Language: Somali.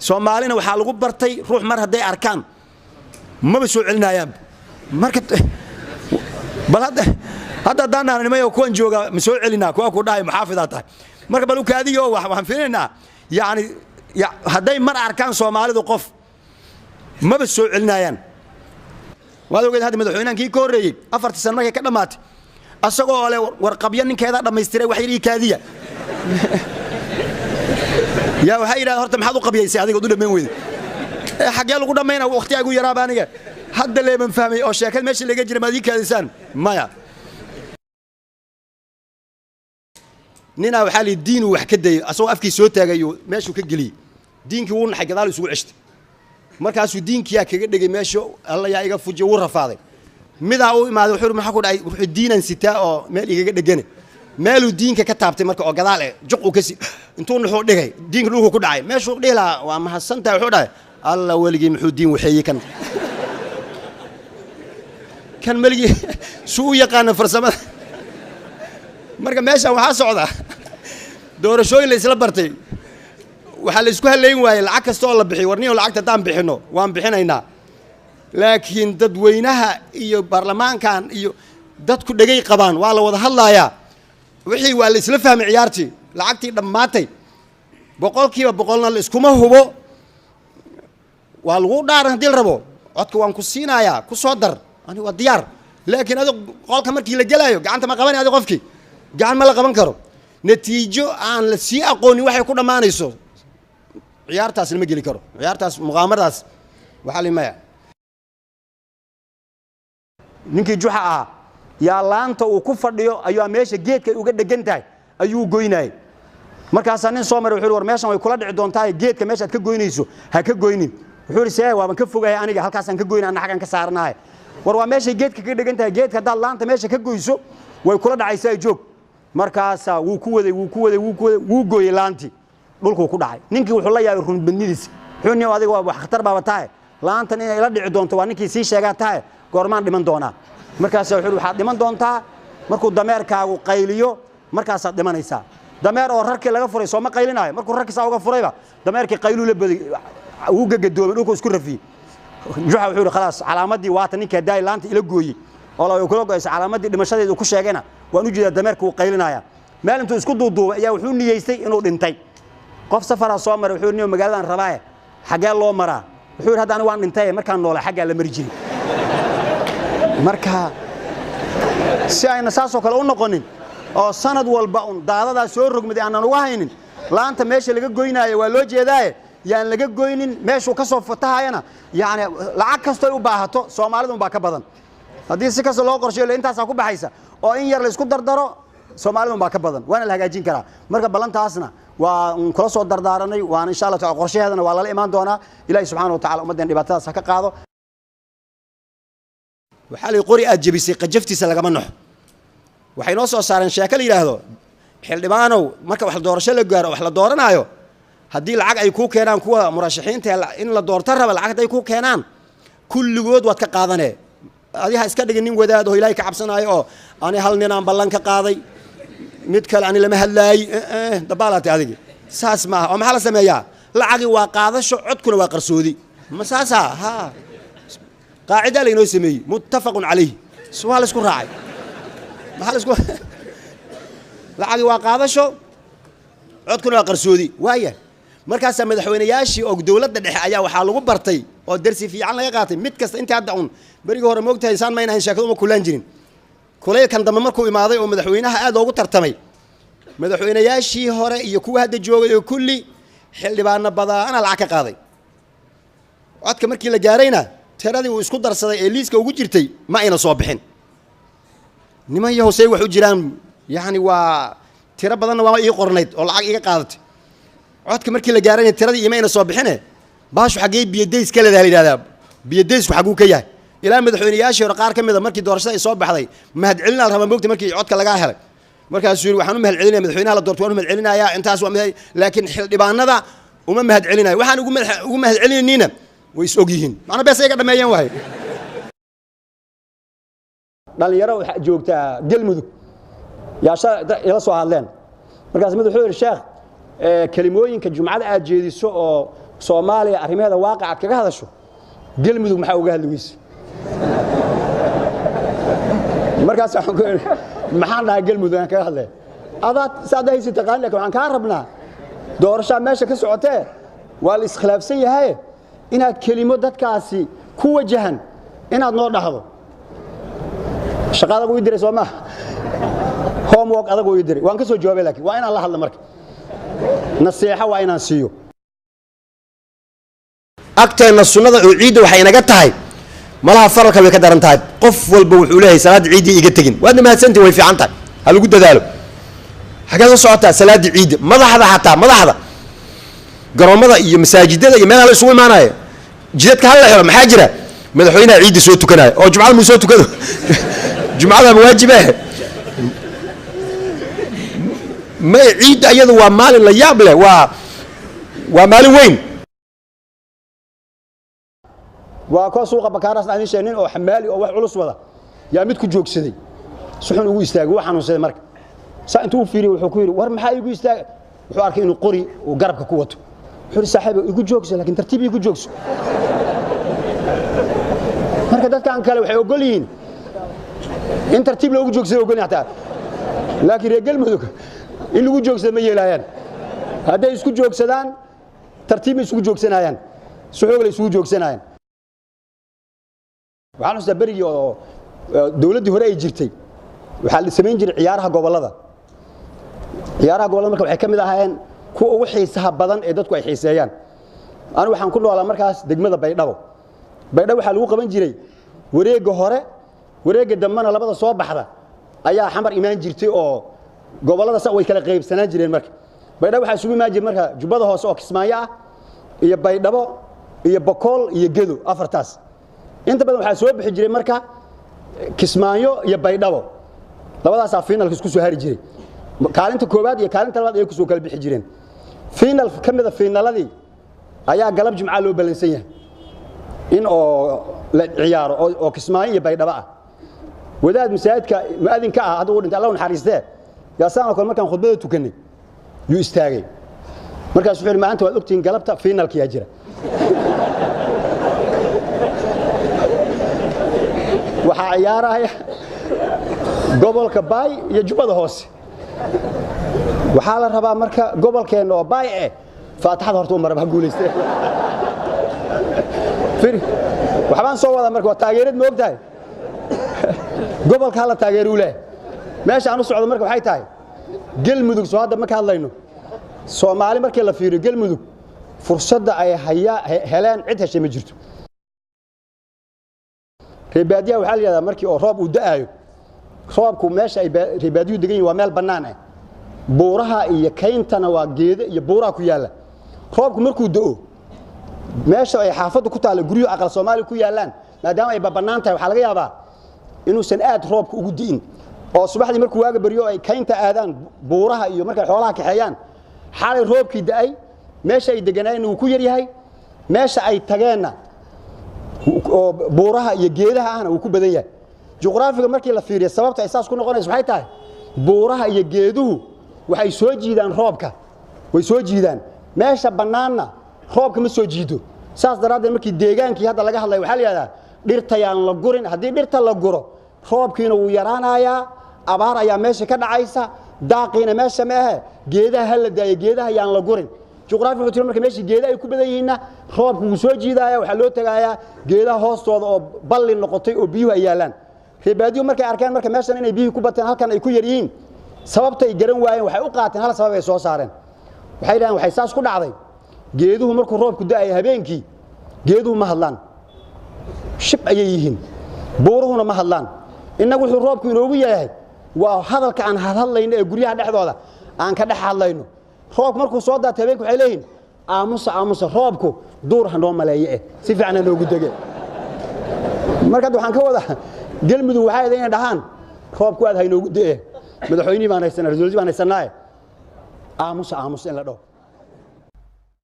soomaalina waxa lagu bartay ruux mar haday arkaan ma soo celinayaan marka bal hadda daanaan nimayo kuwan jooga ma soo celinaa kuwa ku dhahay muxaafida tahay marka bal u kaadiyo waxaan fiirinaa yaani haday mar arkaan Soomaalidu qof ma soo celinayaan waad ogeed hadda madaxweynankii ka horeeyay 4 sano markay ka dhamaatay asagoo leh warqabyo ninkeeda dhameystiray wax yiri kaadiya يا وحيرة هرت محضو قبيل سعدي قدوله من وين حاجة لو قدام مين وقتي أقول يا رابانية هذا اللي من فهمي أو شكل ماشي اللي جري ما ذيك الإنسان مايا نينا وحالي الدين وحكدي أسوأ أفكي سوتة جيو ماشي وكجلي دين كون حاجة دالو سوق عشت مركز الدين كيا كجدي ماشي الله يا إيجا فوجي ورفاضي ماذا هو ما هذا حر ما حكون الدين انستاء أو مال إيجا جنة مالو دين ككتابتي مركز أو جداله جقو كسي انتون لو دغاي دين لو ku dhacay meeshu dhila waa mahadsantaa wuxuu dhahay alla waligi muxuu diin waxay kan maligi suu yaqaan farsamada marka meesha waxa socda doorashooyin la isla bartay waxa la isku haleyn waayay lacag kasto la bixiyo warniyo lacagta taan bixino waan bixinaynaa laakiin dadweynaha iyo baarlamaankan iyo dadku dhagay qabaan waa la wada hadlayaa wixii waa la isla fahmay ciyaartii lacagtii dhamaatay boqolkiiba boqolna la iskuma hubo waa lagu dhaaran hadii la rabo codka waan ku siinayaa ku soo dar ani waa diyaar laakiin adiga qolka markii la galayo gacanta ma qaban adiga qofkii gacan ma la qaban karo natiijo aan la sii aqoonin waxay ku dhamaanayso ciyaartaas lama geli karo ciyaartaas muqaamaradaas waxa limaya ninkii juxa ah yaa laanta uu ku fadhiyo ayaa meesha geedka uga dhagan tahay ayuu goynay markaas nin Soomaali wuxuu war meeshan way kula dhici doontaa geedka meesha aad ka goynayso ha ka goynin wuxuu risay waan ka fogahay aniga halkaas aan ka goynaa xaqan ka saarnaay war waa meesha geedka ka dhagan tahay geedka dad laanta meesha ka goyso way kula dhacaysaa joog markaas wuu gooyay laanti dhulku ku dhacay ninkii wuxuu la yaabay run badnidiis wuxuu adiga waa khatar baaba tahay laantan inay la dhici doonto waa ninkii sii sheegaa tahay goormaan dhiman doonaa markaas wuxuu waxa dhiman doontaa markuu dameerkaagu qayliyo markaas aad dhimanaysaa dameer oo rarkii laga furay soo ma qaylinayo markuu rarkiisa uga furayba dameerkii qaylu la baday uu gagadoomay dhulku isku rafiyay juxa wuxuu khalaas calaamadii waata ninka daay laanta ila gooyay oo la kula go'ay calaamadii dhimashadeedu ku sheegayna waan u jeedaa dameerku uu qaylinaya meel intuu isku duuduubay ayaa wuxuu niyeystay inuu dhintay qof safar soo maray wuxuu niyo magaaladan rabaa xagee loo maraa wuxuu hadda aan waan dhintay markaan noolay xagee la mari jiray marka si ayna saasoo kale u noqonin oo sanad walba daadada soo rogmaday aanan uga haynin laanta meesha laga goynaayo waa loo jeedaa yaan laga goynin meeshu ka soo fatahayna yaani lacag kasto ay u baahato Soomaalidu baa ka badan hadii si kasto loo qorsheeyo intaas ku baxaysa oo in yar la isku dardaro Soomaalidu baa ka badan waana la hagaajin karaa marka balantaasna waa kula soo dardaaranay waan insha Allah taala qorsheedana waa la imaan doonaa Ilaahay subhanahu wa ta'ala ummadan dhibaatadaas ka qaado waxa la qori aad jabisay qajaftiisa laga manax waxay noo soo saareen sheekal yiraahdo xildhibaanow marka wax doorasho la gaaro wax la dooranayo hadii lacag ay ku keenaan kuwa murashaxiinta in la doorto raba lacag ay ku keenaan kulligood waad ka qaadanee adiga iska dhigin nin wadaad oo Ilaahay ka cabsanayo oo aan hal nin aan ballan ka qaaday mid kale aan lama hadlaay dabalata adiga saas ma oo maxaa la sameeyaa lacag waa qaadasho codkuna waa qarsoodi ma saasa ha qaacida la inoo sameeyay muttafaqun calayhi su'aal isku raacay maxaa isku lacag waa qaadasho codkuna waa qarsoodi waaya markaas madaxweynayaashii oo dawladda dhexe ayaa waxa lagu bartay oo darsi fiican laga qaatay mid kasta inta hadda bariga hore moogtahay isaan ma inahayn sheekadu ma kulan jirin kulay kan dambe markuu imaaday oo madaxweynaha aad ugu tartamay madaxweynayaashii hore iyo kuwa hadda joogay oo kulli xildhibaano badana lacag ka qaaday codka markii la gaarayna tiradii uu isku darsaday ee liiska ugu jirtay ma ayna soo bixin niman yahoosay wax u jiraan yaani waa tira badan waa ii qornayd oo lacag iga qaadatay codka markii la gaarayna tiradii iimayna soo bixine baashu xagee biyadeys kala yiraahdaa biyadeysku xaguu ka yahay ilaa madaxweynayaashii hore qaar kamid markii doorashada ay soo baxday mahad celin al raba moogta markii codka laga helay markaas uu waxaan u mahad celinayaa madaxweynaha la doortay waan u mahad celinayaa intaas waa laakiin xildhibaanada uma mahad celinayo waxaan ugu mahad celinayna way is ogyihiin macna bees ay ka dhameeyeen waay dhalinyaro waxa joogta galmudug yaasha ila soo hadleen markaas madaxweyne sheekh kalimooyinka jumcada aad jeediso oo Soomaaliya arrimaheeda waaqicad kaga hadasho galmudug maxaa uga hadli weyse markaas waxaan ku maxaan dhahay galmudug aan kaga hadlay adaad saadaysi taqaan laakiin waxaan ka rabnaa doorasho meesha ka socotee waa la iskhilaafsan yahay inaad kelimo dadkaasi ku wajahan inaad noo dhaxdo shaqada ugu diray Soomaa homework adag ugu diray waan ka soo jawaabay laakiin waa inaan la hadlo marka nasiixa waa inaan siiyo agteena sunnada oo ciidda waxay naga tahay malaha faralka way ka daran tahay qof walba wuxuu leeyahay salaad ciidii iga tagin waad mahadsantii way fiican tahay hal ugu dadaalo xagaa soo socota salaad ciid madaxda hataa madaxda garoomada iyo masaajidada iyo meelaha la isugu imaanayo jidadka hal la xiro maxaa jira madaxweynaha ciidii soo tukanayo oo jumcada mu soo tukado jumcada waajib ah ma ciid ayadu waa maalin la yaab leh waa maalin weyn waa ko suuqa bakaaras aan sheegnin oo xamaali oo wax culus wada yaa mid ku joogsaday suxun ugu istaagay waxaan u saday marka saa intuu fiiriyo wuxuu ku yiri war maxaa igu istaagay wuxuu arkay inuu qori oo garabka ku wato wuxuu saaxiib igu joogso laakiin tartiib igu joogso marka dadkan kale waxay ogol yihiin in tartiib loogu joogsado ogol yahay laakiin reer galmudug in lagu joogsado ma yeelayaan hadday isku joogsadaan tartiib isku joogsanayaan suxoog la isku joogsanayaan waxaan u sabariyay oo dawladii hore ay jirtay waxa la sameyn jiray ciyaaraha gobolada marka waxay kamid ahaayeen kuwa ugu xiisaha badan ee dadku ay xiiseeyaan anigu waxaan ku noolaa markaas degmada Baydhabo waxa lagu qaban jiray wareega hore wareega dambana labada soo baxda ayaa xamar imaan jirtay oo gobolada sa way kala qaybsanaan jireen marka Baydhabo waxa isugu imaan jiray marka Jubbada Hoose oo Kismaayo ah iyo Baydhabo iyo Boqol iyo Gedo afartaas inta badan waxa soo bixi jiray marka Kismaayo iyo Baydhabo labadaas finalka isku soo hari jiray kaalinta koobaad iyo kaalinta labaad ay ku soo kala bixi jireen final kamida finaladii ayaa galab jimca loo balansan yahay in oo la ciyaaro oo Kismaayo iyo Baydhabo ah wadaad masaajidka muadinka ah haduu dhinta Allah naxariistee yaa saan oo markaan khudbada tukanay yuu istaagay markaas wuxuu yiri maanta waad ogtiin galabta finalka yaa jira waxa ciyaaraya gobolka Baay iyo Jubbada Hoose waxa la rabaa marka gobolkeena oo Baay faataxada horta marba guuleystay firi waxaan soo wada marka taageerad ma ogtahay gobolka la taageero leh meesha aan u socdo marka waxay tahay galmudug soo hadda marka hadlayno Soomaali markii la fiiriyo galmudug fursadda ay helaan cid heshay ma jirto reebaadiya waxa la yiraahdaa markii oo roob uu da'ayo roobku meesha ay reebaadiyu degan yihiin waa meel bannaan ah buuraha iyo kayntana waa geedo iyo buuraha ku yaala roobku markuu da'o meesha ay xaafadu ku taalo guriyo aqal Soomaali ku yaalaan maadaama ay bannaan tahay waxa laga yaabaa inuu san aad roobku ugu diin oo subaxdii markuu waaga bariyo ay kaynta aadaan buuraha iyo markay xoolaha kaxeeyaan xalay roobkii da'ay meesha ay deganayeen uu ku yar yahay meesha ay tageenna oo buuraha iyo geedaha ahna uu ku badan yahay juqraafiga markii la fiiriyo sababta ay saas ku noqonayso waxay tahay buuraha iyo geeduhu waxay soo jiidaan roobka way soo jiidaan meesha bannaanna roobka ma soo jiido saas daraaddeed markii deegaankii hadda laga hadlay waxa la yiraahdaa dhirta yaan la gurin haddii dhirta la guro roobkiina wuu yaraanayaa abaar ayaa meesha ka dhacaysa daaqiina meesha ma aha geedaha la daayo geedaha yaan la gurin juqraafi wuxuu marka meesha geedaha ay ku badan yihiin roobku wuu soo jiidaya waxa loo tagayaa geedaha hoostooda oo balli noqotay oo biyuhu ay yaalaan reebaadiyo markay arkeen marka meeshan inay biyuhu ku bataan halkan ay ku yar yihiin sababta ay garan waayeen waxay u qaateen hal sabab ay soo saareen waxay yiraahdeen waxay saas ku dhacday geeduhu markuu roobku da'ay habeenkii geeduhu ma hadlaan shib ayay yihiin buuruhuna ma hadlaan inagu wuxuu roobku inoogu yahay waa hadalka aan hadlayno ee guryaha dhexdooda aan ka dhex hadlayno roob markuu soo daatay habeenkii waxay leeyihiin aamusa roobku duur ha noo maleeye si fiican noogu dege marka waxaan ka wada galmudug waxay idin dhahaan roobku aad hay noogu dee madaxweynaha baan haysanaa rasuulkiisa baan haysanaa aamusa in la dhaho